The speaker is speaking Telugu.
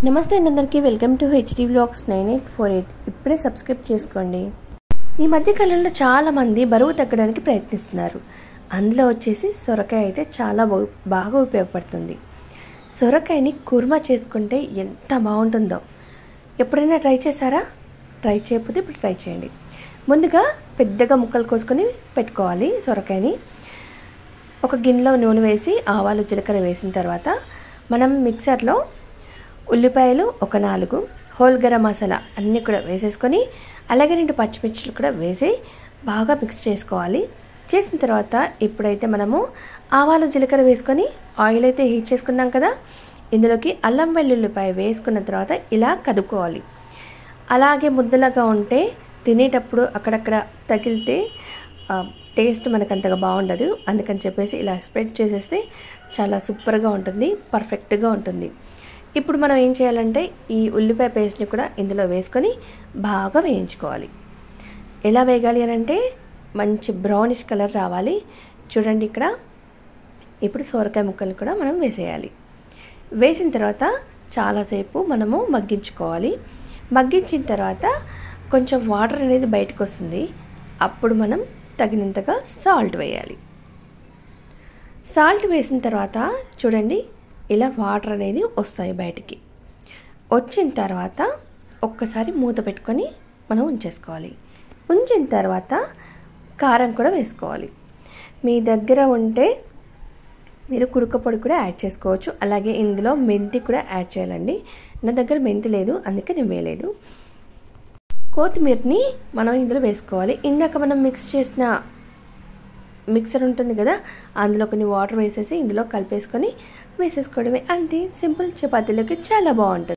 నమస్తే అందరికీ వెల్కమ్ టు హెచ్డి వ్లాగ్స్ 9848. ఇప్పుడే సబ్స్క్రైబ్ చేసుకోండి. ఈ మధ్య కాలంలో చాలామంది బరువు తగ్గడానికి ప్రయత్నిస్తున్నారు. అందులో వచ్చేసి సొరకాయ అయితే చాలా బాగా ఉపయోగపడుతుంది. సొరకాయని కుర్మా చేసుకుంటే ఎంత బాగుంటుందో ఎప్పుడైనా ట్రై చేశారా? ట్రై చేయకపోతే ఇప్పుడు ట్రై చేయండి. ముందుగా పెద్దగా ముక్కలు కోసుకొని పెట్టుకోవాలి. సొరకాయని ఒక గిన్నెలో నూనె వేసి ఆవాలు జీలకర్ర వేసిన తర్వాత మనం మిక్సర్లో ఉల్లిపాయలు ఒక 4, హోల్ గరం మసాలా అన్నీ కూడా వేసేసుకొని అలాగే 2 పచ్చిమిర్చిలు కూడా వేసి బాగా మిక్స్ చేసుకోవాలి. చేసిన తర్వాత ఇప్పుడైతే మనము ఆవాలు జీలకర్ర వేసుకొని ఆయిల్ అయితే హీట్ చేసుకున్నాం కదా, ఇందులోకి అల్లం వెల్లుల్లిపాయ వేసుకున్న తర్వాత ఇలా కదుపుకోవాలి. అలాగే ముద్దలాగా ఉంటే తినేటప్పుడు అక్కడక్కడ తగిలితే టేస్ట్ మనకు అంతగా బాగుండదు. అందుకని చెప్పేసి ఇలా స్ప్రెడ్ చేసేస్తే చాలా సూపర్గా ఉంటుంది, పర్ఫెక్ట్గా ఉంటుంది. ఇప్పుడు మనం ఏం చేయాలంటే ఈ ఉల్లిపాయ పేస్ట్ని కూడా ఇందులో వేసుకొని బాగా వేయించుకోవాలి. ఎలా వేగాలి అని అంటే మంచి బ్రౌనిష్ కలర్ రావాలి. చూడండి ఇక్కడ. ఇప్పుడు సొరకాయ ముక్కలు కూడా మనం వేసేయాలి. వేసిన తర్వాత చాలాసేపు మనము మగ్గించుకోవాలి. మగ్గించిన తర్వాత కొంచెం వాటర్ అనేది బయటకు వస్తుంది. అప్పుడు మనం తగినంతగా సాల్ట్ వేయాలి. సాల్ట్ వేసిన తర్వాత చూడండి ఇలా వాటర్ అనేది వస్తాయి బయటికి. వచ్చిన తర్వాత ఒక్కసారి మూత పెట్టుకొని మనం ఉంచేసుకోవాలి. ఉంచిన తర్వాత కారం కూడా వేసుకోవాలి. మీ దగ్గర ఉంటే మీరు కుడుక పొడి కూడా యాడ్ చేసుకోవచ్చు. అలాగే ఇందులో మెంతి కూడా యాడ్ చేయాలండి. నా దగ్గర మెంతి లేదు, అందుకే నేను వేయలేదు. కొత్తిమీరని మనం ఇందులో వేసుకోవాలి. ఇందాక మనం మిక్స్ చేసిన మిక్సర్ ఉంటుంది కదా, అందులో కొన్ని వాటర్ వేసేసి ఇందులో కలిపేసుకొని వేసేసుకోవడమే. అంతే, సింపుల్. చపాతీలోకి చాలా బాగుంటుంది.